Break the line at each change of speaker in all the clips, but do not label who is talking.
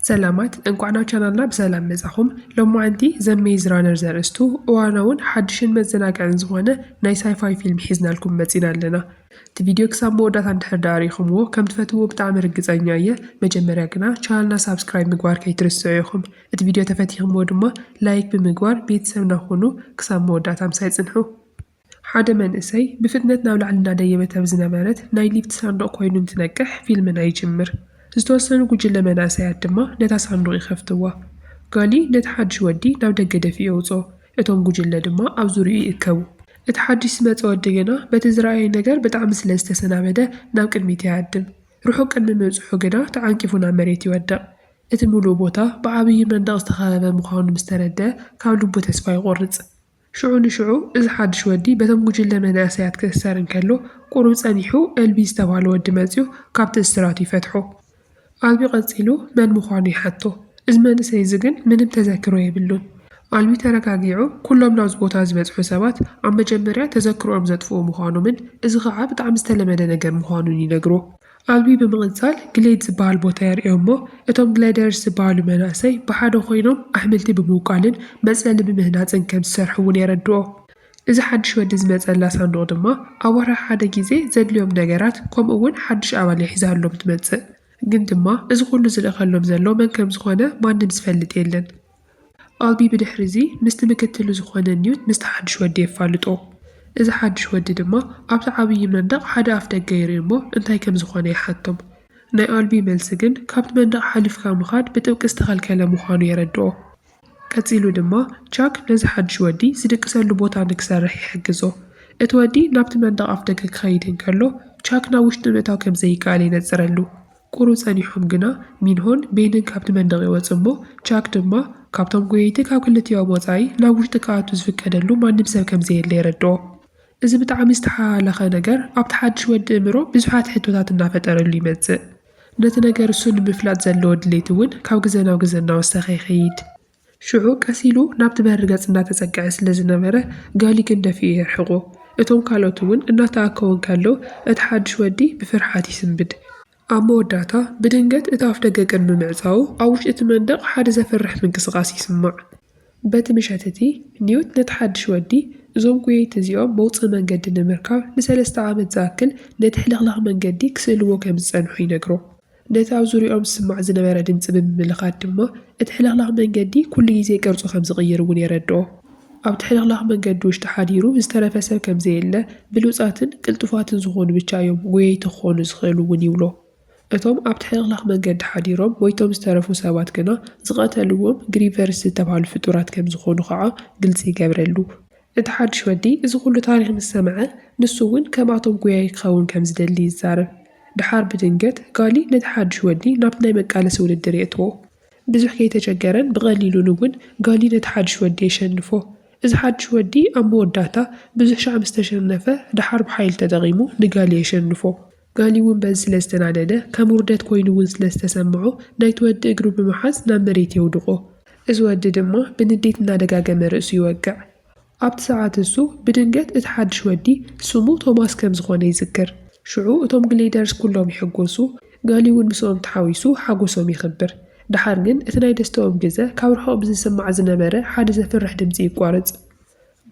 ሰላማት እንኳናው ቻናልና በሰላም መጻኹም ሎማዓንቲ ዘሜዝ ራነር ዘርእስቱ እዋናውን ሓድሽን መዘናግዕን ዝኾነ ናይ ሳይፋይ ፊልም ሒዝናልኩም መጺና ኣለና እቲ ቪድዮ ክሳብ መወዳእታ እንድሕር ዳሪኹምዎ ከም ትፈትውዎ ብጣዕሚ ርግጸኛ እየ መጀመርያ ግና ቻናልና ሳብስክራይብ ምግባር ከይትርስዑ ኢኹም እቲ ቪድዮ ተፈቲኽምዎ ድማ ላይክ ብምግባር ቤተሰብና ኾኑ ክሳብ መወዳእታ ምሳይ ጽንሑ ሓደ መንእሰይ ብፍጥነት ናብ ላዕሊ እናደየበ ዝነበረት ናይ ሊፍት ሳንዱቕ ኮይኑ እንትነቅሕ ፊልምና ይጅምር ዝተወሰኑ ጉጅለ መናእሰያት ድማ ነታ ሳንዱቕ ይኸፍትዋ ጋሊ ነቲ ሓድሽ ወዲ ናብ ደገ ደፊኡ የውፅኦ እቶም ጉጅለ ድማ ኣብ ዙርያኡ ይእከቡ እቲ ሓድሽ ዝመፀ ወዲ ግና በቲ ዝረኣዮ ነገር ብጣዕሚ ስለ ዝተሰናበደ ናብ ቅድሚት ይሃድም ርሑቕ ቅድሚ ምብፅሑ ግና ተዓንቂፉ ናብ መሬት ይወድቕ እቲ ሙሉእ ቦታ ብዓብዪ መንደቕ ዝተኸበበ ምዃኑ ምስ ተረድአ ካብ ልቡ ተስፋ ይቖርፅ ሽዑ ንሽዑ እዚ ሓድሽ ወዲ በቶም ጉጅለ መናእሰያት ክእሰር እንከሎ ቁሩብ ጸኒሑ ኤልቢ ዝተባህለ ወዲ መፂኡ ካብቲ እስራቱ ይፈትሖ ኣልቢ ቀፂሉ መን ምዃኑ ይሓቶ እዚ መንእሰይ እዚ ግን ምንም ተዘክሮ የብሉን ኣልቢ ተረጋጊዑ ኩሎም ናብዚ ቦታ ዝበፅሑ ሰባት ኣብ መጀመርያ ተዘክሮኦም ዘጥፍኡ ምዃኖምን እዚ ከዓ ብጣዕሚ ዝተለመደ ነገር ምዃኑን ይነግሮ ኣልቢ ብምቕጻል ግሌድ ዝበሃል ቦታ የርእዮ እሞ እቶም ግሌደርስ ዝበሃሉ መናእሰይ ብሓደ ኮይኖም ኣሕምልቲ ብምውቃልን መፅለሊ ብምህናፅን ከም ዝሰርሑ እውን የረድኦ እዚ ሓድሽ ወዲ ዝመፀላ ሳንዱቕ ድማ ኣብ ወርሒ ሓደ ግዜ ዘድልዮም ነገራት ከምኡ እውን ሓድሽ ኣባል ሒዛሎም ትመፅእ ግን ድማ እዚ ኩሉ ዝልእኸሎም ዘሎ መን ከም ዝኾነ ማንም ዝፈልጥ የለን ኣልቢ ብድሕሪ እዚ ምስቲ ምክትሉ ዝኾነ ኒውት ምስቲ ሓድሽ ወዲ የፋልጦ እዚ ሓድሽ ወዲ ድማ ኣብቲ ዓብዪ መንደቕ ሓደ ኣፍ ደገ ይርኢ እሞ እንታይ ከም ዝኾነ ይሓቶም ናይ ኣልቢ መልሲ ግን ካብቲ መንደቕ ሓሊፍካ ምኻድ ብጥብቂ ዝተኸልከለ ምዃኑ የረድኦ ቀፂሉ ድማ ቻክ ነዚ ሓድሽ ወዲ ዝድቅሰሉ ቦታ ንክሰርሕ ይሕግዞ እቲ ወዲ ናብቲ መንደቕ ኣፍ ደገ ክኸይድ እንከሎ ቻክ ናብ ውሽጢ ምእታው ከም ዘይከኣል ይነፅረሉ ቁሩብ ጸኒሖም ግና ሚንሆን ቤንን ካብቲ መንደቕ ይወፅ እሞ ቻክ ድማ ካብቶም ጎየይቲ ካብ ክልቲኦም ወፃኢ ናብ ውሽጢ ክኣቱ ዝፍቀደሉ ማንም ሰብ ከም ዘየለ የረድኦ እዚ ብጣዕሚ ዝተሓላለኸ ነገር ኣብቲ ሓድሽ ወዲ እምሮ ብዙሓት ሕቶታት እናፈጠረሉ ይመጽእ ነቲ ነገር እሱ ንምፍላጥ ዘለዎ ድሌት እውን ካብ ግዜ ናብ ግዜ እናወሰኸ ይኸይድ ሽዑ ቀሲሉ ናብቲ በሪ ገጽ እናተጸግዐ ስለ ዝነበረ ጋሊ ግን ደፊኡ የርሕቆ እቶም ካልኦት እውን እናተኣከቡ እንከለው እቲ ሓድሽ ወዲ ብፍርሓት ይስንብድ ኣብ መወዳእታ ብድንገት እቲ ኣፍ ደገ ቅድሚ ምዕፃው ኣብ ውሽጢ እቲ መንደቕ ሓደ ዘፍርሕ ምንቅስቓስ ይስማዕ በቲ ምሸት እቲ ኒውት ነቲ ሓድሽ ወዲ እዞም ጎየይቲ እዚኦም መውፅኢ መንገዲ ንምርካብ ን3 ዓመት ዝኣክል ነቲ ሕልኽላኽ መንገዲ ክስእልዎ ከም ዝፀንሑ ይነግሮ ነቲ ኣብ ዙርያኦም ዝስማዕ ዝነበረ ድምፂ ብምምልኻት ድማ እቲ ሕልኽላኽ መንገዲ ኩሉ ግዜ ቅርፁ ከም ዝቕይር እውን የረድኦ ኣብቲ ሕልኽላኽ መንገዲ ውሽጢ ሓዲሩ ዝተረፈ ሰብ ከም ዘየለ ብሉፃትን ቅልጡፋትን ዝኾኑ ብቻ እዮም ጎየይቲ ክኾኑ ዝኽእሉ እውን ይብሎ እቶም ኣብቲ ሕልኽላኽ መንገዲ ሓዲሮም ወይቶም ዝተረፉ ሰባት ግና ዝቐተልዎም ግሪቨርስ ዝተባሃሉ ፍጡራት ከም ዝኾኑ ከዓ ግልፂ ይገብረሉ እቲ ሓድሽ ወዲ እዚ ኩሉ ታሪክ ምስ ሰምዐ ንሱ እውን ከምኣቶም ጎያይ ክኸውን ከም ዝደሊ ይዛረብ ድሓር ብድንገት ጋሊ ነቲ ሓድሽ ወዲ ናብቲ ናይ መቃለሲ ውድድር የእትዎ ብዙሕ ከይተቸገረን ብቐሊሉን እውን ጋሊ ነቲ ሓድሽ ወዲ የሸንፎ እዚ ሓድሽ ወዲ ኣብ መወዳእታ ብዙሕ ሻዕ ምስ ተሸነፈ ድሓር ብሓይሊ ተጠቒሙ ንጋሊ የሸንፎ ጋሊ እውን በዚ ስለ ዝተናደደ ከም ውርደት ኮይኑ እውን ስለ ዝተሰምዖ ናይቲ ወዲ እግሩ ብምሓዝ ናብ መሬት የውድቆ እዚ ወዲ ድማ ብንዴት እናደጋገመ ርእሱ ይወግዕ ኣብቲ ሰዓት እሱ ብድንገት እቲ ሓድሽ ወዲ ስሙ ቶማስ ከም ዝኾነ ይዝክር ሽዑ እቶም ግሌደርስ ኩሎም ይሕጎሱ ጋሊ እውን ምስኦም ተሓዊሱ ሓጎሶም ይኽብር ድሓር ግን እቲ ናይ ደስተኦም ግዜ ካብ ርሑቕ ብዝስማዕ ዝነበረ ሓደ ዘፍርሕ ድምፂ ይቋረፅ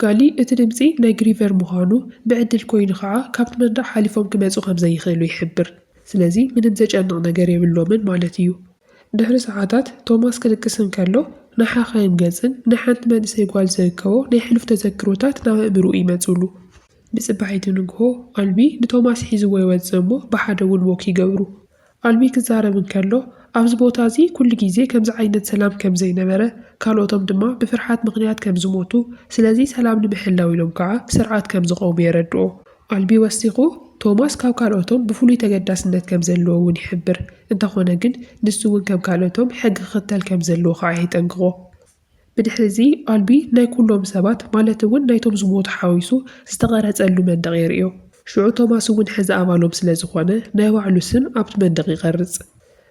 ጋሊ እቲ ድምፂ ናይ ግሪቨር ምዃኑ ብዕድል ኮይኑ ከዓ ካብቲ መንደቕ ሓሊፎም ክመፁ ከም ዘይኽእሉ ይሕብር ስለዚ ምንም ዘጨንቕ ነገር የብሎምን ማለት እዩ ድሕሪ ሰዓታት ቶማስ ክድቅስ እንከሎ ናይ ሓኻይም ገጽን ናይ ሓንቲ መንእሰይ ጓል ዝርከቦ ናይ ሕሉፍ ተዘክሮታት ናብ ኣእምሮኡ ይመፅሉ ብፅባሒቱ ንግሆ ኣልቢ ንቶማስ ሒዝዎ ይወፅእ እሞ ብሓደ እውን ወክ ይገብሩ ኣልቢ ክዛረብ እንከሎ ኣብዚ ቦታ እዚ ኩሉ ግዜ ከምዚ ዓይነት ሰላም ከም ዘይነበረ ካልኦቶም ድማ ብፍርሓት ምኽንያት ከም ዝሞቱ ስለዚ ሰላም ንምሕላው ኢሎም ከዓ ስርዓት ከም ዝቐውሙ የረድኦ ኣልቢ ወሲኹ ቶማስ ካብ ካልኦቶም ብፍሉይ ተገዳስነት ከም ዘለዎ እውን ይሕብር እንተኾነ ግን ንሱ እውን ከም ካልኦቶም ሕጊ ክኽተል ከም ዘለዎ ከዓ ይጠንቅቖ ብድሕሪ እዚ ኣልቢ ናይ ኩሎም ሰባት ማለት እውን ናይቶም ዝሞቱ ሓዊሱ ዝተቐረፀሉ መንደቕ የርእዮ ሽዑ ቶማስ እውን ሕዚ ኣባሎም ስለ ዝኾነ ናይ ባዕሉ ስም ኣብቲ መንደቕ ይቐርፅ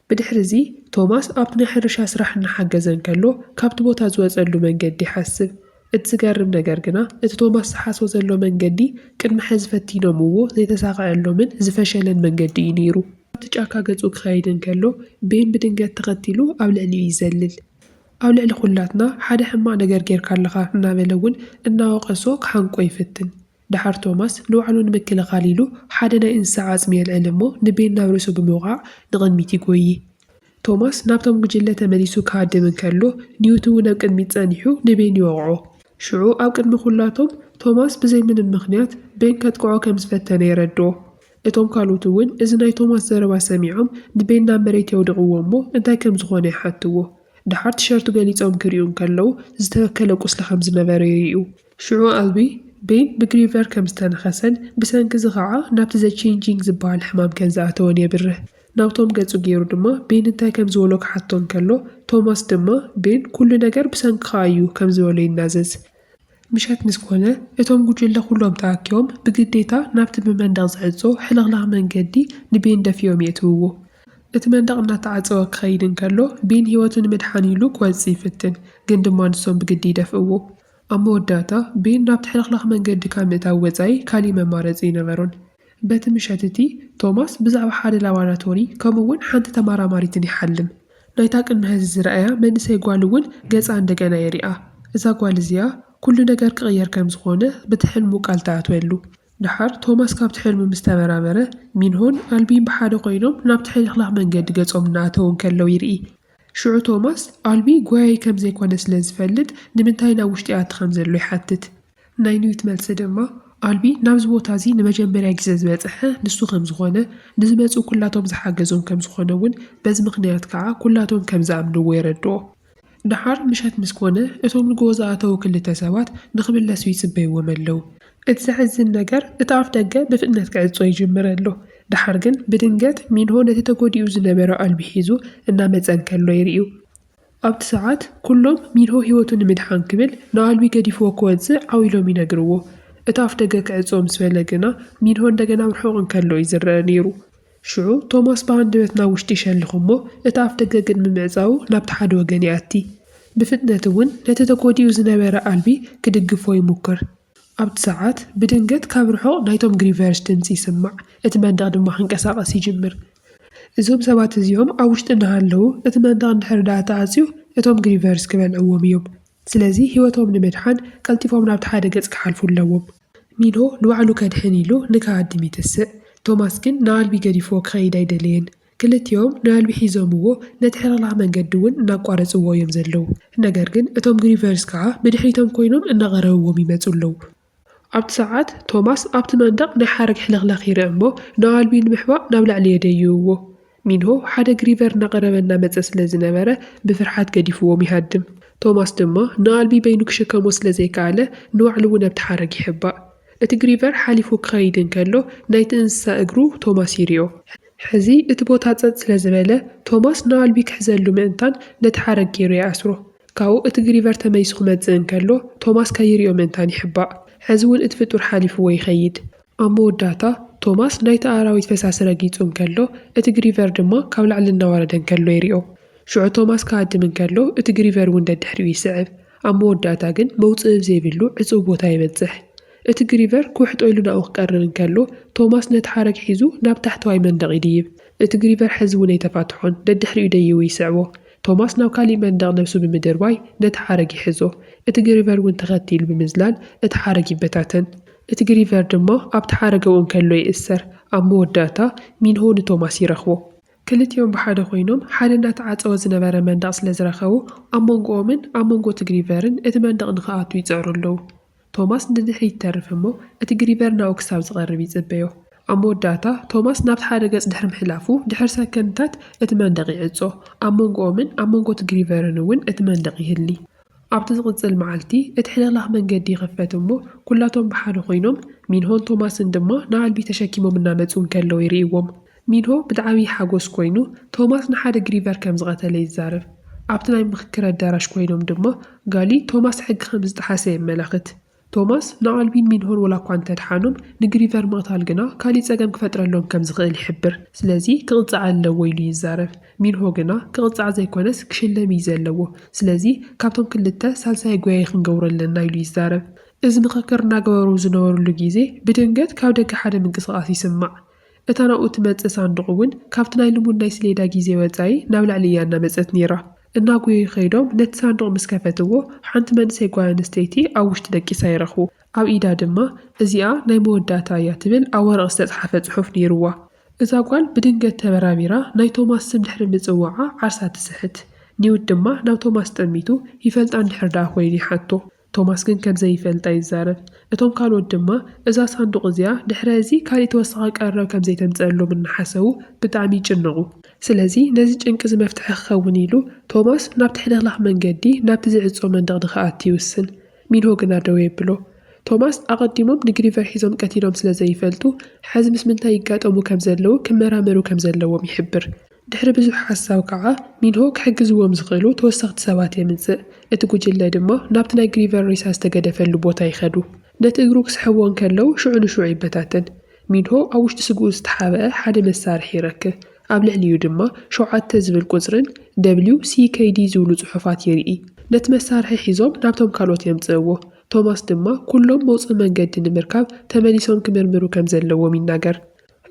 ብድሕሪ እዚ ቶማስ ኣብቲ ናይ ሕርሻ ስራሕ እናሓገዘ እንከሎ ካብቲ ቦታ ዝወፀሉ መንገዲ ይሓስብ እቲ ዝገርም ነገር ግና እቲ ቶማስ ዝሓስቦ ዘሎ መንገዲ ቅድሚ ሕዚ ፈቲኖምዎ ዘይተሳኽዐሎምን ዝፈሸለን መንገዲ እዩ ነይሩ ጫካ ገጹ ክኸይድ እንከሎ ቤን ብድንገት ተኸቲሉ ኣብ ልዕሊኡ ይዘልል። ኣብ ልዕሊ ኩላትና ሓደ ሕማቕ ነገር ጌርካ ኣለኻ እናበለ እውን እናወቐሶ ክሓንቆ ይፍትን። ድሓር ቶማስ ንባዕሉ ንምክልኻል ኢሉ ሓደ ናይ እንስሳ ዓፅሚ የልዕል እሞ ንቤን ናብ ርእሱ ብምውቃዕ ንቕድሚት ይጎይ። ቶማስ ናብቶም ጉጅለ ተመሊሱ ክሃድም እንከሎ ኒውት እውን ኣብ ቅድሚት ጸኒሑ ንቤን ይወቕዖ። ሽዑ ኣብ ቅድሚ ኩላቶም ቶማስ ብዘይ ምንም ምኽንያት ቤን ከጥቅዖ ከም ዝፈተነ የረድኦ። እቶም ካልኦት እውን እዚ ናይ ቶማስ ዘረባ ሰሚዖም ንቤን ናብ መሬት የውድቕዎ እሞ እንታይ ከም ዝኾነ ይሓትዎ። ድሓር ቲሸርቱ ገሊፆም ክሪኡ እንከለዉ ዝተበከለ ቁስሊ ከም ዝነበረ ይርዩ። ሽዑ ኣልቢ ቤን ብግሪቨር ከም ዝተነኸሰን ብሰንኪ እዚ ከዓ ናብቲ ዘ ቼንጂንግ ዝበሃል ሕማም ከም ዝኣተወን የብርህ። ናብቶም ገጹ ገይሩ ድማ ቤን እንታይ ከም ዝበሎ ክሓቶ እንከሎ ቶማስ ድማ ቤን ኩሉ ነገር ብሰንኪኻ እዩ ከም ዝበሎ ይናዘዝ። ምሸት ምስ ኮነ እቶም ጉጅለ ኩሎም ተኣኪቦም ብግዴታ ናብቲ ብመንደቕ ዝዕጾ ሕልኽላኽ መንገዲ ንቤን ደፊኦም የእትውዎ። እቲ መንደቕ እናተዓፀወ ክኸይድ እንከሎ ቤን ሂወቱ ንምድሓን ኢሉ ክወፅእ ይፍትን፣ ግን ድማ ንሶም ብግዲ ይደፍእዎ። ኣብ መወዳእታ ቤን ናብቲ ሕልኽላኽ መንገዲ ካብ ምእታው ወፃኢ ካሊእ መማረፂ ይነበሮን። በቲ ምሸት እቲ ቶማስ ብዛዕባ ሓደ ላቦራቶሪ ከምኡውን ሓንቲ ተመራማሪትን ይሓልም። ናይታ ቅድሚ ሕዚ ዝረኣያ መንእሰይ ጓል እውን ገጻ እንደገና የሪኣ። እዛ ጓል እዚኣ ኩሉ ነገር ክቕየር ከም ዝኾነ በቲ ሕልሙ ቃል ተኣትወሉ። ድሓር ቶማስ ካብቲ ሕልሙ ምስ ተመራመረ ሚንሆን ኣልቢን ብሓደ ኮይኖም ናብቲ ሕልኽላኽ መንገዲ ገጾም እናእተዉ እንከለዉ ይርኢ። ሽዑ ቶማስ ኣልቢ ጓያይ ከም ዘይኮነ ስለ ዝፈልጥ ንምንታይ ናብ ውሽጢ ኣቲ ከም ዘሎ ይሓትት። ናይ ኒውት መልሲ ድማ ኣልቢ ናብዚ ቦታ እዚ ንመጀመርያ ግዜ ዝበፅሐ ንሱ ከም ዝኾነ ንዝመፁ ኩላቶም ዝሓገዞም ከም ዝኾነ እውን በዚ ምኽንያት ከዓ ኩላቶም ከም ዝኣምንዎ የረድኦ። ድሓር ምሸት ምስ ኮነ እቶም ንጎቦ ዝኣተዉ ክልተ ሰባት ንኽምለሱ ይጽበይዎም ኣለዉ። እቲ ዘሕዝን ነገር እቲ ኣፍ ደገ ብፍጥነት ክዕጾ ይጅምር ኣሎ። ድሓር ግን ብድንገት ሚንሆ ነቲ ተጎዲኡ ዝነበረ ኣልቢ ሒዙ እናመፀ እንከሎ ይርዩ። ኣብቲ ሰዓት ኩሎም ሚንሆ ሂወቱ ንምድሓን ክብል ንኣልቢ ገዲፍዎ ክወፅእ ዓዊሎም ይነግርዎ። እቲ ኣፍ ደገ ክዕጾ ምስ በለ ግና ሚንሆ እንደገና ርሑቕ እንከሎ እዩ ዝረአ ነይሩ። ሽዑ ቶማስ ብኣንደበት ናብ ውሽጢ ይሸልኽ እሞ እቲ ኣፍ ደገ ግን ምምዕጻው ናብቲ ሓደ ወገን ይኣቲ። ብፍጥነት እውን ነቲ ተጎዲኡ ዝነበረ ኣልቢ ክድግፎ ይሙክር። ኣብቲ ሰዓት ብድንገት ካብ ርሑቕ ናይቶም ግሪቨርስ ድምፂ ይስማዕ። እቲ መንደቕ ድማ ክንቀሳቐስ ይጅምር። እዞም ሰባት እዚኦም ኣብ ውሽጢ እናሃለዉ እቲ መንደቕ እንድሕር ዳኣ ተዓፅዩ እቶም ግሪቨርስ ክበልዕዎም እዮም። ስለዚ ሂወቶም ንምድሓን ቀልጢፎም ናብቲ ሓደ ገጽ ክሓልፉ ኣለዎም። ሚንሆ ንባዕሉ ከድሕን ኢሉ ንከሃድም ይትስእ። ቶማስ ግን ንኣልቢ ገዲፍዎ ክኸይድ ኣይደለየን። ክልቲኦም ንኣልቢ ሒዞምዎ ነቲ ሕልኽላኽ መንገዲ እውን እናቋረፅዎ እዮም ዘለዉ። ነገር ግን እቶም ግሪቨርስ ከዓ ብድሕሪቶም ኮይኖም እናቐረብዎም ይመፁ ኣለዉ። ኣብቲ ሰዓት ቶማስ ኣብቲ መንደቕ ናይ ሓረግ ሕልኽላኽ ይርአ እሞ ንኣልቢ ንምሕባእ ናብ ላዕሊ የደይውዎ። ሚንሆ ሓደ ግሪቨር እናቐረበ እናመፀ ስለ ዝነበረ ብፍርሓት ገዲፍዎም ይሃድም። ቶማስ ድማ ንኣልቢ በይኑ ክሽከሞ ስለ ዘይከኣለ ንባዕሉ እውን ኣብቲ ሓረግ ይሕባእ። እቲ ግሪቨር ሓሊፉ ክኸይድ እንከሎ ናይቲ እንስሳ እግሩ ቶማስ ይርዮ። ሕዚ እቲ ቦታ ጸጥ ስለ ዝበለ ቶማስ ንኣልቢ ክሕዘሉ ምእንታን ነቲ ሓረግ ገይሩ ይኣስሮ። ካብኡ እቲ ግሪቨር ተመይሱ ክመጽእ እንከሎ ቶማስ ከይርዮ ምእንታን ይሕባእ። ሕዚ እውን እቲ ፍጡር ሓሊፍዎ ይኸይድ። ኣብ መወዳእታ ቶማስ ናይቲ ኣራዊት ፈሳሲ ረጊጹ እንከሎ እቲ ግሪቨር ድማ ካብ ላዕሊ እናወረደ እንከሎ ይርዮ። ሽዑ ቶማስ ክሃድም እንከሎ እቲ ግሪቨር እውን ደድሕሪኡ ይስዕብ። ኣብ መወዳእታ ግን መውፅኢ ዘይብሉ ዕጹው ቦታ ይበጽሕ። እቲ ግሪቨር ኩሕጦ ኢሉ ናብኡ ክቀርብ እንከሎ ቶማስ ነቲ ሓረግ ሒዙ ናብ ታሕተዋይ መንደቕ ይድይብ። እቲ ግሪቨር ሕዚ እውን ኣይተፋትሖን ደድሕሪኡ ደይቡ ይስዕቦ። ቶማስ ናብ ካሊእ መንደቕ ነብሱ ብምድርባይ ነቲ ሓረግ ይሕዞ። እቲ ግሪቨር እውን ተኸቲሉ ብምዝላል እቲ ሓረግ ይበታተን። እቲ ግሪቨር ድማ ኣብቲ ሓረግ እውን ከሎ ይእሰር። ኣብ መወዳእታ ሚንሆ ንቶማስ ይረኽቦ። ክልቲኦም ብሓደ ኮይኖም ሓደ እናተዓፀወ ዝነበረ መንደቕ ስለ ዝረኸቡ ኣብ መንጎኦምን ኣብ መንጎ እቲ ግሪቨርን እቲ መንደቕ ንኽኣቱ ይፅዕሩ ኣለዉ። ቶማስ ንድሕሪት ይተርፍ እሞ እቲ ግሪቨር ናብኡ ክሳብ ዝቐርብ ይጽበዮ። ኣብ መወዳእታ ቶማስ ናብቲ ሓደ ገጽ ድሕሪ ምሕላፉ ድሕሪ ሰከንድታት እቲ መንደቕ ይዕጾ። ኣብ መንጎኦምን ኣብ መንጎ እቲ ግሪቨርን እውን እቲ መንደቕ ይህሊ። ኣብቲ ዝቕጽል መዓልቲ እቲ ሕልኽላኽ መንገዲ ይኽፈት እሞ ኩላቶም ብሓደ ኮይኖም ሚንሆን ቶማስን ድማ ንኣልቢ ተሸኪሞም እናመፁ እንከለዉ ይርኢዎም። ሚንሆ ብጣዕሚ ሓጎስ ኮይኑ ቶማስ ንሓደ ግሪቨር ከም ዝቐተለ ይዛረብ። ኣብቲ ናይ ምክክር ኣዳራሽ ኮይኖም ድማ ጋሊ ቶማስ ሕጊ ከም ዝጠሓሰ የመላኽት። ቶማስ ንኣልቢን ሚንሆን ወላ እኳ እንተድሓኖም ንግሪቨር ምቕታል ግና ካሊእ ጸገም ክፈጥረሎም ከም ዝኽእል ይሕብር። ስለዚ ክቕፅዕ ኣለዎ ኢሉ ይዛረብ። ሚንሆ ግና ክቕፅዕ ዘይኮነስ ክሽለም እዩ ዘለዎ። ስለዚ ካብቶም ክልተ ሳልሳይ ጓያይ ክንገብሮ ኣለና ኢሉ ይዛረብ። እዚ ምክክር እናገበሩ ዝነበሩሉ ግዜ ብድንገት ካብ ደገ ሓደ ምንቅስቓስ ይስማዕ። እታ ናብኡ ትመጽእ ሳንዱቕ እውን ካብቲ ናይ ልሙድ ናይ ሰሌዳ ግዜ ወጻኢ ናብ ላዕሊ እያ እናመጸት ነይራ። እናጎዩ ከይዶም ነቲ ሳንዱቕ ምስ ከፈትዎ ሓንቲ መንእሰይ ጓል ኣንስተይቲ ኣብ ውሽጢ ደቂሳ ይረኽቡ። ኣብ ኢዳ ድማ እዚኣ ናይ መወዳእታ እያ ትብል ኣብ ወረቕ ዝተጻሕፈ ጽሑፍ ነይሩዋ። እዛ ጓል ብድንገት ተበራቢራ ናይ ቶማስ ስም ድሕሪ ምጽዋዓ ዓርሳ ትስሕት። ኒውት ድማ ናብ ቶማስ ጠሚቱ ይፈልጣ እንድሕር ደኣ ኮይኑ ይሓቶ። ቶማስ ግን ከም ዘይፈልጣ ይዛረብ። እቶም ካልኦት ድማ እዛ ሳንዱቕ እዚኣ ድሕሪ እዚ ካልእ ተወሳኺ ቀረብ ከም ዘይተምፅአሎም እናሓሰቡ ብጣዕሚ ይጭንቑ። ስለዚ ነዚ ጭንቂ ዝመፍትሒ ክኸውን ኢሉ ቶማስ ናብቲ ሕልኽላኽ መንገዲ ናብቲ ዝዕጾ መንደቕ ንኽኣቱ ይውስን። ሚንሆ ግና ደው የብሎ። ቶማስ ኣቐዲሞም ንግሪቨር ሒዞም ቀቲሎም ስለ ዘይፈልጡ ሕዚ ምስ ምንታይ ይጋጠሙ ከም ዘለዉ ክመራመሩ ከም ዘለዎም ይሕብር። ድሕሪ ብዙሕ ሓሳብ ከዓ ሚንሆ ክሕግዝዎም ዝኽእሉ ተወሰኽቲ ሰባት የምጽእ። እቲ ጉጅለ ድማ ናብቲ ናይ ግሪቨር ሬሳ ዝተገደፈሉ ቦታ ይኸዱ። ነቲ እግሩ ክስሕብዎን ከለዉ ሽዑ ንሽዑ ይበታተን። ሚንሆ ኣብ ውሽጢ ስግኡ ዝተሓብአ ሓደ መሳርሒ ይረክብ። ኣብ ልዕሊኡ ድማ 7 ዝብል ቁጽርን WCKD ዝብሉ ጽሑፋት የርኢ። ነቲ መሳርሒ ሒዞም ናብቶም ካልኦት የምጽእዎ። ቶማስ ድማ ኩሎም መውፅእ መንገዲ ንምርካብ ተመሊሶም ክምርምሩ ከም ዘለዎም ይናገር።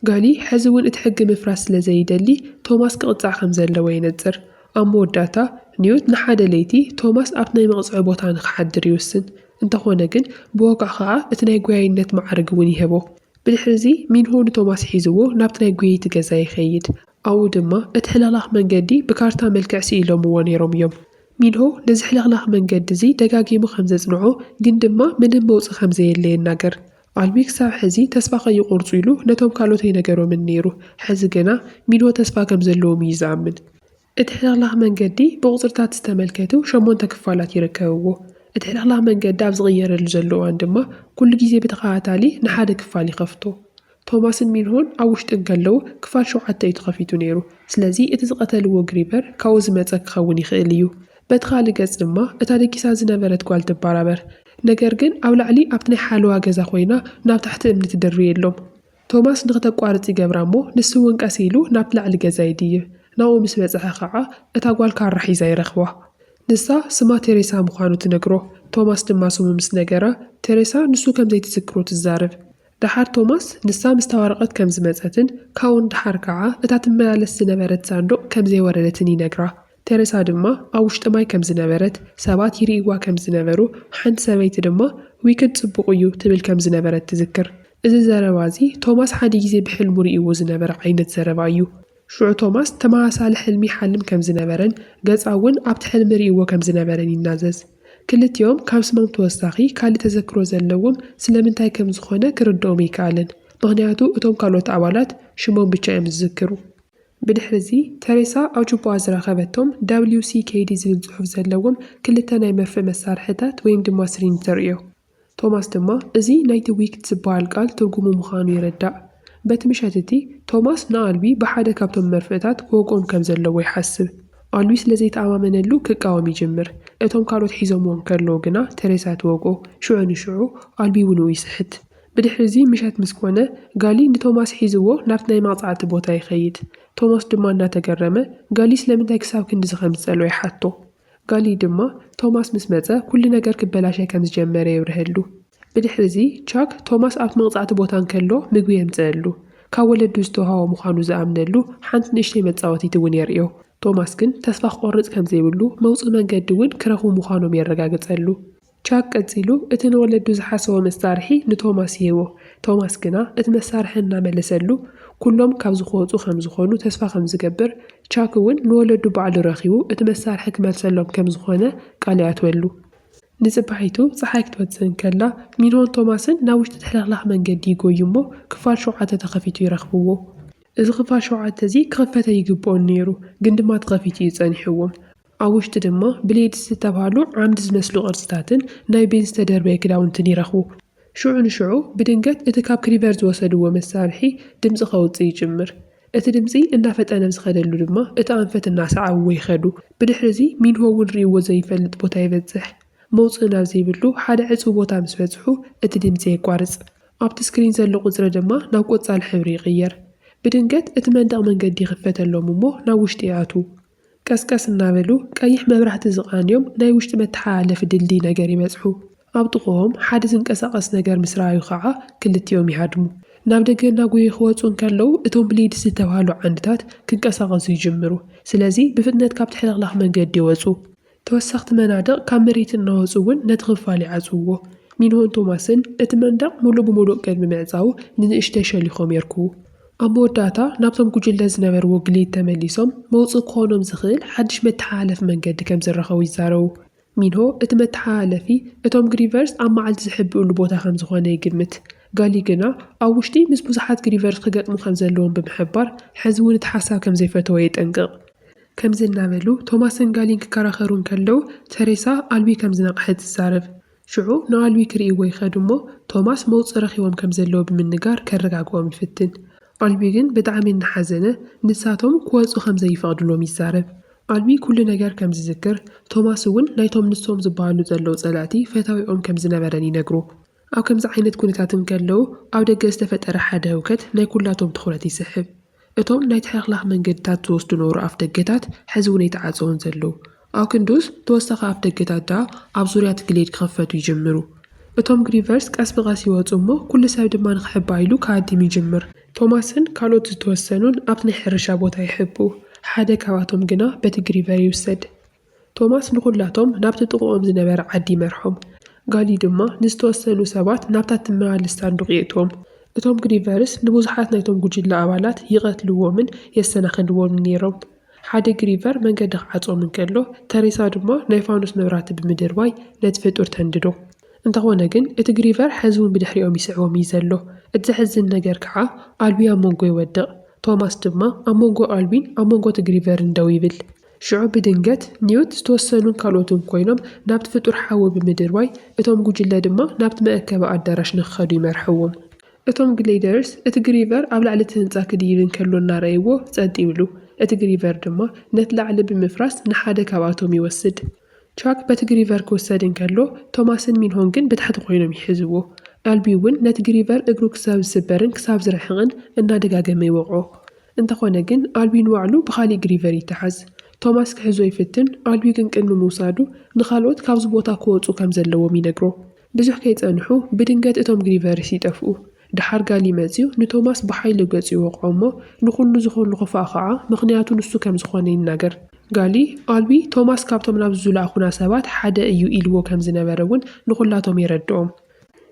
ጋሊ ሕዚ እውን እቲ ሕጊ ምፍራስ ስለ ዘይደሊ ቶማስ ክቕጻዕ ከም ዘለዎ ይነጽር። ኣብ መወዳእታ ኒውት ንሓደ ለይቲ ቶማስ ኣብቲ ናይ መቕጽዒ ቦታ ንክሓድር ይውስን። እንተኾነ ግን ብወቃዕ ከዓ እቲ ናይ ጎያይነት ማዕርግ እውን ይህቦ። ብድሕሪዚ ሚንሆ ንቶማስ ሒዝዎ ናብቲ ናይ ጎየይቲ ገዛ ይኸይድ። ኣብኡ ድማ እቲ ሕልኽላኽ መንገዲ ብካርታ መልክዕ ስኢሎምዎ ነይሮም እዮም። ሚንሆ ነዚ ሕልኽላኽ መንገዲ እዚ ደጋጊሙ ከም ዘጽንዖ ግን ድማ ምንም መውፅእ ከም ዘየለ ይናገር። ኣልቢ ክሳብ ሕዚ ተስፋ ከይቆርጹ ኢሉ ነቶም ካልኦት ኣይነገሮምን ነይሩ። ሕዚ ግና ሚንሆ ተስፋ ከም ዘለዎም እዩ ዝኣምን። እቲ ሕልኽላኽ መንገዲ ብቁጽርታት ዝተመልከቱ 8 ክፋላት ይርከብዎ። እቲ ሕልኽላኽ መንገዲ ኣብ ዝቕየረሉ ዘሎ እዋን ድማ ኩሉ ግዜ ብተኸታታሊ ንሓደ ክፋል ይኸፍቶ። ቶማስን ሚንሆን ኣብ ውሽጢ እንከለዉ ክፋል 7 እዩ ተኸፊቱ ነይሩ። ስለዚ እቲ ዝቐተልዎ ግሪቨር ካብኡ ዝመጸ ክኸውን ይኽእል እዩ። በቲ ካልእ ገጽ ድማ እታ ደቂሳ ዝነበረት ጓል ትበራበር። ነገር ግን ኣብ ላዕሊ ኣብቲ ናይ ሓለዋ ገዛ ኮይና ናብ ታሕቲ እምኒ ትድሪ የሎም። ቶማስ ንኽተቋርጽ ይገብራ እሞ ንሱ እውን ቀስ ኢሉ ናብቲ ላዕሊ ገዛ ይድይብ። ናብኡ ምስ በጽሐ ከዓ እታ ጓል ካራ ሒዛ ይረኽባ። ንሳ ስማ ቴሬሳ ምዃኑ ትነግሮ። ቶማስ ድማ ስሙ ምስ ነገራ ቴሬሳ ንሱ ከም ዘይትዝክሮ ትዛረብ። ድሓር ቶማስ ንሳ ምስ ታዋረቐት ከም ዝመጸትን ካብኡን ድሓር ከዓ እታ ትመላለስ ዝነበረት ሳንዱቕ ከም ዘይወረደትን ይነግራ። ቴሬሳ ድማ ኣብ ውሽጢ ማይ ከም ዝነበረት ሰባት ይርእዋ ከም ዝነበሩ ሓንቲ ሰበይቲ ድማ ዊክድ ጽቡቕ እዩ ትብል ከም ዝነበረት ትዝክር። እዚ ዘረባ እዚ ቶማስ ሓደ ግዜ ብሕልሙ ርእይዎ ዝነበረ ዓይነት ዘረባ እዩ። ሽዑ ቶማስ ተመሳሳሊ ሕልሚ ሓልም ከም ዝነበረን ገጻ እውን ኣብቲ ሕልሚ ርእይዎ ከም ዝነበረን ይናዘዝ። ክልቲኦም ካብ ስሞም ተወሳኺ ካልእ ተዘክሮ ዘለዎም ስለምንታይ ከም ዝኾነ ክርድኦም ይከኣልን። ምክንያቱ እቶም ካልኦት ኣባላት ሽሞም ብቻ እዮም ዝዝክሩ። ብድሕሪዚ ቴሬሳ ኣብ ጅቡኣ ዝረኸበቶም WCKD ዝብል ጽሑፍ ዘለዎም 2 ናይ መርፍእ መሳርሕታት ወይም ድማ ስሪንጅ ተርእዮ። ቶማስ ድማ እዚ ናይቲ ዊክድ ዝበሃል ቃል ትርጉሙ ምዃኑ ይረዳእ። በቲ ምሸት እቲ ቶማስ ንኣልቢ ብሓደ ካብቶም መርፍእታት ክወቅኦም ከም ዘለዎ ይሓስብ። ኣልቢ ስለ ዘይተኣማመነሉ ክቃወም ይጅምር። እቶም ካልኦት ሒዞምዎም ከለዉ ግና ቴሬሳ ትወቅኦ። ሽዑ ንሽዑ ኣልቢ እውን ይስሕት። ብድሕሪዚ ምሸት ምስ ኮነ ጋሊ ንቶማስ ሒዝዎ ናብቲ ናይ መቕጻዕቲ ቦታ ይኸይድ። ቶማስ ድማ እናተገረመ ጋሊ ስለምንታይ ክሳብ ክንዲ ዝኸምፀሎ ይሓቶ። ጋሊ ድማ ቶማስ ምስ መጸ ኩሉ ነገር ክበላሸ ከም ዝጀመረ ይብርህሉ። ብድሕሪዚ ቻክ ቶማስ ኣብቲ መቕጻዕቲ ቦታ እንከሎ ምግቢ የምጽአሉ። ካብ ወለዱ ዝተውሃቦ ምዃኑ ዝኣምነሉ ሓንቲ ንእሽተይ መጻወቲት እውን የርእዮ። ቶማስ ግን ተስፋ ክቆርጽ ከም ዘይብሉ መውፅእ መንገዲ እውን ክረኽቡ ምዃኖም የረጋግጸሉ። ቻክ ቀጺሉ እቲ ንወለዱ ዝሓሰቦ መሳርሒ ንቶማስ ይህቦ። ቶማስ ግና እቲ መሳርሒ እናመለሰሉ ኩሎም ካብ ዝኸወፁ ከም ዝኾኑ ተስፋ ከም ዝገብር ቻክ እውን ንወለዱ ባዕሉ ረኺቡ እቲ መሳርሒ ክመልሰሎም ከም ዝኾነ ቃል ይኣትወሉ። ንጽባሒቱ ፀሓይ ክትወፅእ ከላ ሚንሆን ቶማስን ናብ ውሽጢ ሕልኽላኽ መንገዲ ይጎዩ እሞ ክፋል 7 ተኸፊቱ ይረኽብዎ። እዚ ክፋል 7 እዚ ክኽፈተ ይግብኦን ነይሩ ግን ድማ ተኸፊቱ ይጸኒሕዎም። ኣብ ውሽጢ ድማ ብሌድስ ዝተባሃሉ ዓምዲ ዝመስሉ ቅርጽታትን ናይ ቤን ዝተደርበየ ክዳውንትን ይረኽቡ። ሽዑ ንሽዑ ብድንገት እቲ ካብ ክሪቨር ዝወሰድዎ መሳርሒ ድምፂ ከውፅእ ይጅምር። እቲ ድምፂ እናፈጠነ ዝኸደሉ ድማ እቲ ኣንፈት እናሰዓብዎ ይኸዱ። ብድሕሪዚ ሚንሆ እውን ርእይዎ ዘይፈልጥ ቦታ ይበጽሕ። መውፅእ ናብ ዘይብሉ ሓደ ዕፁብ ቦታ ምስ በጽሑ እቲ ድምፂ የቋርጽ። ኣብቲ ስክሪን ዘሎ ቁጽሪ ድማ ናብ ቆጻል ሕብሪ ይቕየር። ብድንገት እቲ መንደቕ መንገዲ ይኽፈተሎም እሞ ናብ ውሽጢ ይኣትዉ። ቀስቀስ እናበሉ ቀይሕ መብራህቲ ዝቓንዮም ናይ ውሽጢ መተሓላለፊ ድልድል ነገር ይበጽሑ። ኣብ ጥቕኦም ሓደ ዝንቀሳቐስ ነገር ምስ ረኣዩ ከዓ ክልቲኦም ይሃድሙ። ናብ ደገ እናጎዩ ክወፁ እንከለዉ እቶም ብሌድስ ዝተባሃሉ ዓንድታት ክንቀሳቐሱ ይጅምሩ። ስለዚ ብፍጥነት ካብ ትሕልቕላኽ መንገዲ ይወፁ። ተወሳኽቲ መናድቕ ካብ መሬት እናወፁ እውን ነቲ ክፋል ይዓፅውዎ። ሚንሆን ቶማስን እቲ መንደቕ ሙሉእ ብምሉእ ቅድሚ ምዕፃው ንንእሽተይ ሸሊኾም የርክቡ። ኣብ መወዳእታ ናብቶም ጉጅለ ዝነበርዎ ግሌድ ተመሊሶም መውፅእ ክኾኖም ዝኽእል ሓድሽ መተሓላለፊ መንገዲ ከም ዝረኸቡ ይዛረቡ። ሚንሆ እቲ መተሓላለፊ እቶም ግሪቨርስ ኣብ መዓልቲ ዝሕብእሉ ቦታ ከም ዝኾነ ይግምት። ጋሊ ግና ኣብ ውሽጢ ምስ ብዙሓት ግሪቨርስ ክገጥሙ ከም ዘለዎም ብምሕባር ሕዚ እውን እቲ ሓሳብ ከም ዘይፈተወ የጠንቅቕ። ከምዚ እናበሉ ቶማስን ጋሊን ክከራኸሩ እንከለዉ ተሬሳ ኣልቢ ከም ዝነቕሐት ትዛረብ። ሽዑ ንኣልቢ ክርእይዎ ይኸዱ እሞ ቶማስ መውፅእ ረኺቦም ከም ዘለዎ ብምንጋር ከረጋግኦም ይፍትን። ኣልቢ ግን ብጣዕሚ እናሓዘነ ንሳቶም ክወፁ ከም ዘይፈቕድሎም ይዛረብ። ኣልቢ ኩሉ ነገር ከም ዝዝክር ቶማስ እውን ናይቶም ንሶም ዝበሃሉ ዘለዉ ጸላእቲ ፈታዊኦም ከም ዝነበረን ይነግሩ። ኣብ ከምዚ ዓይነት ኩነታት እንከለዉ ኣብ ደገ ዝተፈጠረ ሓደ ህውከት ናይ ኩላቶም ትኹረት ይስሕብ። እቶም ናይ ትሕልቕላኽ መንገድታት ዝወስዱ ነበሩ ኣፍ ደገታት ሕዚ እውን የተዓፀውን ዘለዉ። ኣብ ክንዱስ ተወሳኺ ኣፍ ደገታት ዳ ኣብ ዙርያ ትግሌድ ክኸፈቱ ይጅምሩ። እቶም ግሪቨርስ ቀስ ብቐስ ይወፁ እሞ ኩሉ ሰብ ድማ ንክሕባ ኢሉ ከኣዲም ይጅምር። ቶማስን ካልኦት ዝተወሰኑን ኣብቲ ናይ ሕርሻ ቦታ ይሕብኡ። ሓደ ካብኣቶም ግና በቲ ግሪቨር ይውሰድ። ቶማስ ንኹላቶም ናብቲ ጥቕኦም ዝነበረ ዓዲ መርሖም። ጋሊ ድማ ንዝተወሰኑ ሰባት ናብታ ትመላለስ ሳንዱቕ የእትዎም። እቶም ግሪቨርስ ንብዙሓት ናይቶም ጉጅለ ኣባላት ይቐትልዎምን የሰናኽልዎምን ነይሮም። ሓደ ግሪቨር መንገዲ ክዓፅዎም እንከሎ ተሬሳ ድማ ናይ ፋኑስ መብራህቲ ብምድርባይ ነቲ ፍጡር ተንድዶ። እንተኾነ ግን እቲ ግሪቨር ሕዚ እውን ብድሕሪኦም ይስዕቦም እዩ ዘሎ። እቲ ዘሕዝን ነገር ከዓ ኣልቢ ኣብ መንጎ ይወድቕ። ቶማስ ድማ ኣብ መንጎ ኣልቢን ኣብ መንጎ እቲ ግሪቨርን ደው ይብል። ሽዑ ብድንገት ኒውት ዝተወሰኑን ካልኦትን ኮይኖም ናብቲ ፍጡር ሓዊ ብምድርባይ እቶም ጉጅለ ድማ ናብቲ መአከቢ ኣዳራሽ ንክኸዱ ይመርሕዎም። እቶም ግሌደርስ እቲ ግሪቨር ኣብ ላዕሊ እቲ ህንፃ ክድይብ እንከሎ እናረእይዎ ጸጥ ይብሉ። እቲ ግሪቨር ድማ ነቲ ላዕሊ ብምፍራስ ንሓደ ካብኣቶም ይወስድ። ቻክ በቲ ግሪቨር ክወሰድ እንከሎ ቶማስን ሚንሆን ግን ብታሕቲ ኮይኖም ይሕዝዎ። ኣልቢ እውን ነቲ ግሪቨር እግሩ ክሳብ ዝስበርን ክሳብ ዝረሕቕን እናደጋገመ ይወቕዖ። እንተኾነ ግን ኣልቢ ንባዕሉ ብኻሊእ ግሪቨር ይተሓዝ። ቶማስ ክሕዞ ይፍትን። ኣልቢ ግን ቅድሚ ምውሳዱ ንኻልኦት ካብዚ ቦታ ክወፁ ከም ዘለዎም ይነግሮ። ብዙሕ ከይጸንሑ ብድንገት እቶም ግሪቨርስ ይጠፍኡ። ድሓር ጋሊ መፅዩ ንቶማስ ብሓይሊ ገጹ ይወቕዖ እሞ ንኹሉ ዝኾኑ ክፋእ ከዓ ምኽንያቱ ንሱ ከም ዝኾነ ይናገር። ጋሊ ኣልቢ ቶማስ ካብቶም ናብ ዝለኣኹና ሰባት ሓደ እዩ ኢልዎ ከም ዝነበረ እውን ንኹላቶም የረድኦም።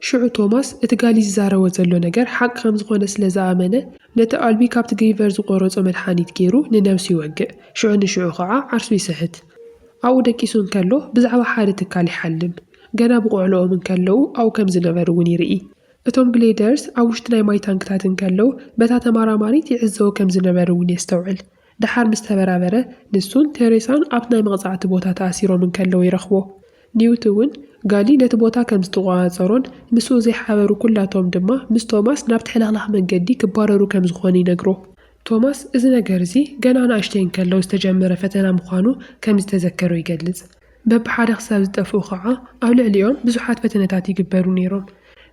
ሽዑ ቶማስ እቲ ጋሊ ዝዛረቦ ዘሎ ነገር ሓቂ ከም ዝኾነ ስለ ዝኣመነ ነቲ ኣልቢ ካብቲ ግሪቨር ዝቆረፆ መድሓኒት ገይሩ ንነብሲ ይወግእ። ሽዑ ንሽዑ ከዓ ዓርሱ ይስሕት። ኣብኡ ደቂሱ እንከሎ ብዛዕባ ሓደ ትካል ይሓልም። ገና ብቆዕሎኦም እንከለዉ ኣብኡ ከም ዝነበሩ እውን ይርኢ። እቶም ግሌደርስ ኣብ ውሽጢ ናይ ማይ ታንክታት እንከለዉ በታ ተመራማሪት ይዕዘቡ ከም ዝነበሩ እውን የስተውዕል። ድሓር ምስ ተበራበረ ንሱን ተሬሳን ኣብ ናይ መቕፃዕቲ ቦታ ተኣሲሮም እንከለዉ ይረኽቦ። ኒውት እውን ጋሊ ነቲ ቦታ ከም ዝተቆፃፀሮን ምስኡ ዘይሓበሩ ኩላቶም ድማ ምስ ቶማስ ናብ ትሕልቕላኽ መንገዲ ክባረሩ ከም ዝኾነ ይነግሮ። ቶማስ እዚ ነገር እዚ ገና ንኣሽተይ እንከለዉ ዝተጀመረ ፈተና ምዃኑ ከም ዝተዘከሮ ይገልጽ። በብሓደ ክሳብ ዝጠፍኡ ከዓ ኣብ ልዕሊኦም ብዙሓት ፈተነታት ይግበሩ ነይሮም።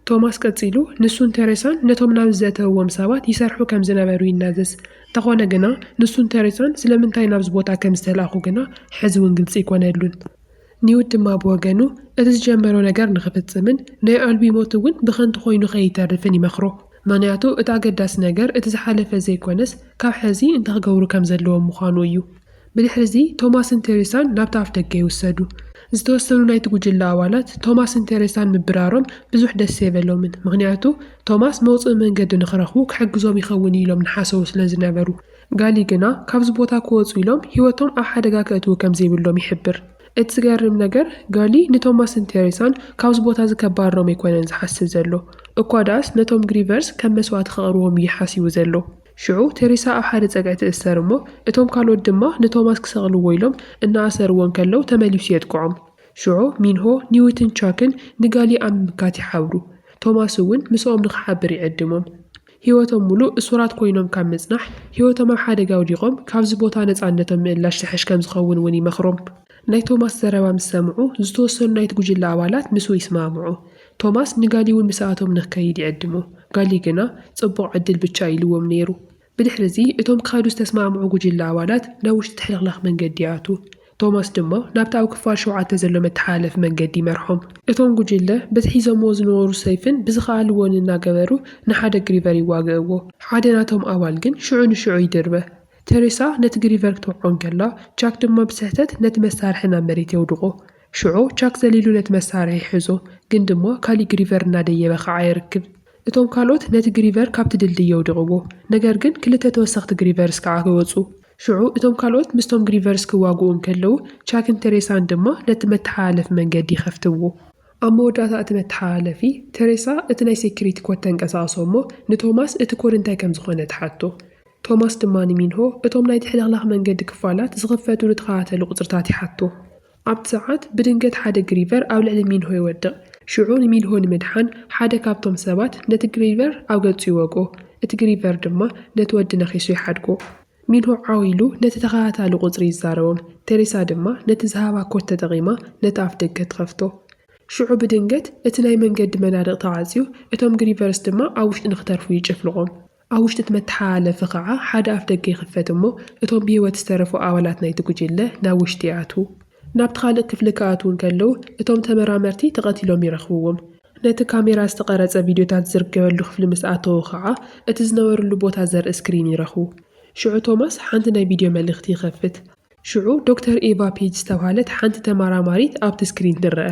ቶማስ ቀፂሉ ንሱን ተሬሳን ነቶም ናብ ዘእተውዎም ሰባት ይሰርሑ ከም ዝነበሩ ይናዘዝ። እንተኾነ ግና ንሱን ተሬሳን ስለምንታይ ናብዚ ቦታ ከም ዝተላኹ ግና ሕዚ እውን ግልፂ ይኮነሉን። ኒውት ድማ ብወገኑ እቲ ዝጀመሮ ነገር ንኽፍጽምን ናይ ኣልቢ ሞት እውን ብኸንቱ ኮይኑ ከይተርፍን ይመኽሮ። ምክንያቱ እቲ ኣገዳሲ ነገር እቲ ዝሓለፈ ዘይኮነስ ካብ ሕዚ እንታይ ክገብሩ ከም ዘለዎም ምዃኑ እዩ። ብድሕሪ ቶማስን ተሬሳን ናብቲ ኣፍ ደገ ይውሰዱ። ዝተወሰኑ ናይቲ ጉጅለ ኣባላት ቶማስን ተሬሳን ምብራሮም ብዙሕ ደስ የበሎምን። ምክንያቱ ቶማስ መውፅእ መንገዲ ንኽረኽቡ ክሕግዞም ይኸውን ኢሎም ንሓሰቡ ስለ ዝነበሩ። ጋሊ ግና ካብዚ ቦታ ክወፁ ኢሎም ሂወቶም ኣብ ሓደጋ ከእትዉ ከም ዘይብሎም ይሕብር። እቲ ዝገርም ነገር ጋሊ ንቶማስን ተሬሳን ካብዚ ቦታ ዝከባሮም ኣይኮነን ዝሓስብ ዘሎ እኳ ዳኣስ ነቶም ግሪቨርስ ከም መስዋዕቲ ከቕርቦም እዩ ሓሲቡ ዘሎ። ሽዑ ተሬሳ ኣብ ሓደ ፀግዒ ትእሰር እሞ እቶም ካልኦት ድማ ንቶማስ ክሰቕልዎ ኢሎም እናኣሰርዎን ከለዉ ተመሊሱ የጥቅዖም። ሽዑ ሚንሆ ኒውትን ቻክን ንጋሊ ኣብ ምምካት ይሓብሩ። ቶማስ እውን ምስኦም ንክሓብር ይዕድሞም። ሂወቶም ሙሉእ እሱራት ኮይኖም ካብ ምጽናሕ ሂወቶም ኣብ ሓደጋ ወዲቖም ካብዚ ቦታ ነፃነቶም ምእላሽ ዝሕሽ ከም ዝኸውን እውን ይመኽሮም። ናይ ቶማስ ዘረባ ምስ ሰምዑ ዝተወሰኑ ናይቲ ጉጅለ ኣባላት ምስኡ ይስማምዑ። ቶማስ ንጋሊ እውን ምስኣቶም ንክከይድ ይዕድሙ። ጋሊ ግና ጽቡቕ ዕድል ብቻ ኢልዎም ነይሩ። ብድሕሪ እቶም ክኸዱ ዝተስማምዑ ጉጅለ ኣባላት ናብ ውሽጢ ትሕልቕላኽ መንገዲ ይኣትዉ። ቶማስ ድማ ናብቲ ኣብ ክፋል 7 ዘሎ መተሓላለፊ መንገዲ ይመርሖም እቶም ጉጅለ በትሒዞምዎ ዝነበሩ ሰይፍን ብዝኸኣልዎን እናገበሩ ንሓደ ግሪቨር ይዋግእዎ ሓደ ናቶም ኣባል ግን ሽዑ ንሽዑ ይድርበ ቴሬሳ ነቲ ግሪቨር ክትወቅዖን ከላ ቻክ ድማ ብስሕተት ነቲ መሳርሒ ናብ መሬት የውድቆ ሽዑ ቻክ ዘሊሉ ነቲ መሳርሒ ሒዞ ግን ድማ ካሊእ ግሪቨር እናደየበ ከዓ ይርክብ እቶም ካልኦት ነቲ ግሪቨር ካብቲ ድልድል የውድቕዎ ነገር ግን ክልተ ተወሰኽቲ ግሪቨርስ ከዓ ክወፁ ሽዑ እቶም ካልኦት ምስቶም ግሪቨርስ ክዋግኡን ከለዉ ቻክን ቴሬሳን ድማ ነቲ መተሓላለፊ መንገዲ ይኸፍትዎ ኣብ መወዳእታ እቲ መተሓላለፊ ቴሬሳ እቲ ናይ ሴኩሪቲ ኮድ ተንቀሳቕሶ እሞ ንቶማስ እቲ ኮድ እንታይ ከም ዝኾነ ትሓቶ ቶማስ ድማ ንሚንሆ እቶም ናይ ትሕልኽላኽ መንገዲ ክፋላት ዝኽፈትሉ ተኸታተሉ ቁፅርታት ይሓቶ ኣብቲ ሰዓት ብድንገት ሓደ ግሪቨር ኣብ ልዕሊ ሚንሆ ይወድቕ ሽዑ ንሚንሆ ንምድሓን ሓደ ካብቶም ሰባት ነቲ ግሪቨር ኣብ ገጹ ይወግኦ እቲ ግሪቨር ድማ ነቲ ወዲ ነኺሱ ይሓድጎ ሚንሆ ዓዊሉ ነቲ ተኸታታሊ ቁፅሪ ይዛረቦም ቴሬሳ ድማ ነቲ ዝሃባ ኮድ ተጠቒማ ነቲ ኣፍ ደገ ትኸፍቶ ሽዑ ብድንገት እቲ ናይ መንገዲ መናድቕ ተዓፅዩ እቶም ግሪቨርስ ድማ ኣብ ውሽጢ ንኽተርፉ ይጭፍልቖም ኣብ ውሽጢ እቲ መተሓላለፊ ከዓ ሓደ ኣፍ ደገ ይኽፈት እሞ እቶም ብሂወት ዝተረፉ ኣባላት ናይቲ ጉጅለ ናብ ውሽጢ ይኣትዉ ናብቲ ካልእ ክፍሊ ክኣትውን ከለዉ እቶም ተመራመርቲ ተቐቲሎም ይረኽብዎም ነቲ ካሜራ ዝተቐረጸ ቪድዮታት ዝርከበሉ ክፍሊ ምስ ኣተዉ ከዓ እቲ ዝነበሩሉ ቦታ ዘርኢ ስክሪን ይረኽቡ ሽዑ ቶማስ ሓንቲ ናይ ቪድዮ መልእኽቲ ይኸፍት ሽዑ ዶክተር ኤቫ ፔጅ ዝተባሃለት ሓንቲ ተመራማሪት ኣብቲ ስክሪን ትርአ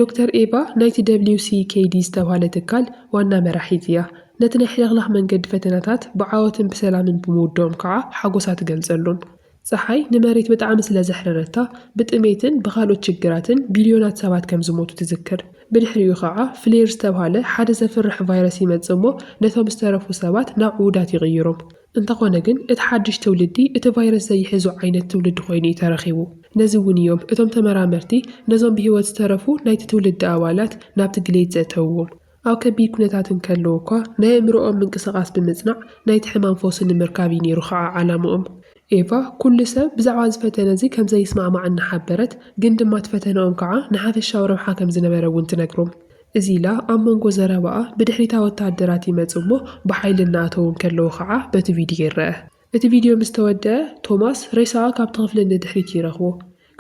ዶክተር ኤቫ ናይቲ WCKD ዝተባሃለ ትካል ዋና መራሒት እያ ነቲ ናይ ሕልኽላኽ መንገዲ ፈተናታት ብዓወትን ብሰላምን ብምውድኦም ከዓ ሓጎሳ ትገልጸሉን ፀሓይ ንመሬት ብጣዕሚ ስለ ዘሕረረታ ብጥሜትን ብኻልኦት ችግራትን ቢልዮናት ሰባት ከም ዝሞቱ ትዝክር ብድሕሪኡ ከዓ ፍሌር ዝተባሃለ ሓደ ዘፍርሕ ቫይረስ ይመጽእ እሞ ነቶም ዝተረፉ ሰባት ናብ ውዳት ይቕይሮም እንተኾነ ግን እቲ ሓድሽ ትውልዲ እቲ ቫይረስ ዘይሕዙ ዓይነት ትውልዲ ኮይኑ እዩ ተረኺቡ ነዚ እውን እዮም እቶም ተመራመርቲ ነዞም ብሂወት ዝተረፉ ናይቲ ትውልዲ ኣባላት ናብቲ ግሌት ዘእተውዎም ኣብ ከቢድ ኩነታትን ከለዉ እኳ ናይ ኣእምሮኦም ምንቅስቓስ ብምጽናዕ ናይቲ ሕማም ፈውሲ ንምርካብ እዩ ነይሩ ከዓ ዓላምኦም ኤቫ ኩሉ ሰብ ብዛዕባ ዝፈተነ እዚ ከም ዘይስማዕማዕ እናሓበረት ግን ድማ ትፈተነኦም ከዓ ንሓፈሻዊ ረብሓ ከም ዝነበረ እውን ትነግሮም እዚ ኢላ ኣብ መንጎ ዘረባኣ ብድሕሪታ ወታደራት ይመጽእ እሞ ብሓይሊ እናኣተውን ከለዉ ከዓ በቲ ቪድዮ ይርአ እቲ ቪድዮ ምስ ተወድአ ቶማስ ሬሳኣ ካብቲ ክፍሊ ንድሕሪት ይረኽቦ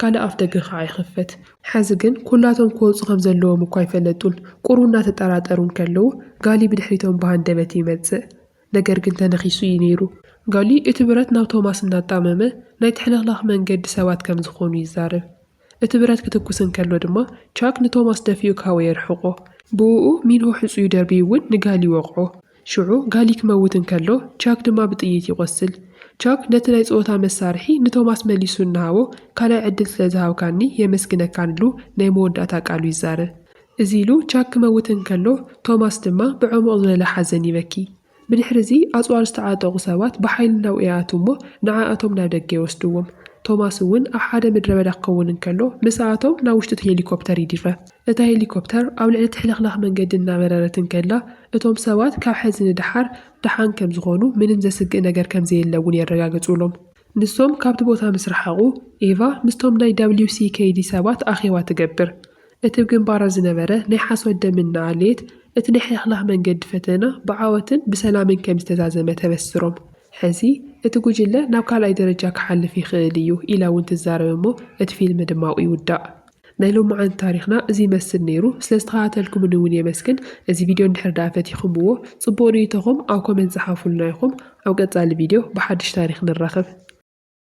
ካልእ ኣፍ ደገ ከዓ ይኽፈት ሕዚ ግን ኩላቶም ክወፁ ከም ዘለዎም እኳ ይፈለጡን ቁሩ እናተጠራጠሩን ከለዉ ጋሊ ብድሕሪቶም ብሃንደበት ይመጽእ ነገር ግን ተነኺሱ እዩ ነይሩ ጋሊ እቲ ብረት ናብ ቶማስ እናጣመመ ናይ ትሕልኽላኽ መንገዲ ሰባት ከም ዝኾኑ ይዛረብ እቲ ብረት ክትኩስን ከሎ ድማ ቻክ ንቶማስ ደፊኡ ካወ የርሕቆ ብኡኡ ሚንሆ ሕፁዩ ደርቢ እውን ንጋሊ ይወቕዖ ሽዑ ጋሊ ክመውትን ከሎ ቻክ ድማ ብጥይት ይቆስል ቻክ ነቲ ናይ ፀወታ መሳርሒ ንቶማስ መሊሱ እናሃቦ ካልኣይ ዕድል ስለ ዝሃብካኒ የመስግነካንሉ ናይ መወዳእታ ቃሉ ይዛረብ እዚ ኢሉ ቻክ ክመውትን ከሎ ቶማስ ድማ ብዕሙቕ ዝበለ ሓዘን ይበኪ ብድሕሪ እዚ ኣፅዋር ዝተዓጠቑ ሰባት ብሓይሊ ናብኡ ይኣትዉ እሞ ንዓኣቶም ናብ ደገ ይወስድዎም ቶማስ እውን ኣብ ሓደ ምድረ በዳ ክኸውን እንከሎ ምስኣቶም ናብ ውሽጢ ሄሊኮፕተር ይድረ እታ ሄሊኮፕተር ኣብ ልዕሊ ትሕልኽላኽ መንገዲ እናበረረትን ከላ እቶም ሰባት ካብ ሕዚ ንድሓር ድሓን ከም ዝኾኑ ምንም ዘስግእ ነገር ከም ዘየለውን የረጋግጹሎም ንሶም ካብቲ ቦታ ምስ ረሓቑ ኤቫ ምስቶም ናይ WCKD ሰባት ኣኼባ ትገብር እቲ ግንባራ ዝነበረ ናይ ሓስወት ደም እናኣልየት እቲ ናይ ሕልኽላኽ መንገዲ ፈተና ብዓወትን ብሰላምን ከም ዝተዛዘመ ተበስሮም ሕዚ እቲ ጉጅለ ናብ ካልኣይ ደረጃ ክሓልፍ ይኽእል እዩ ኢላ እውን ትዛረብ እሞ እቲ ፊልም ድማ ይውዳእ ናይ ሎማዓንቲ ታሪኽና እዚ ይመስል ነይሩ ስለ ዝተኸታተልኩምን እውን የመስግን እዚ ቪድዮ እንድሕር ዳኣ ፈቲኹምዎ ጽቡቕ ርኢቶኹም ኣብ ኮሜንት ፀሓፉልና ኢኹም ኣብ ቀጻሊ ቪድዮ ብሓድሽ ታሪኽ ንራኸብ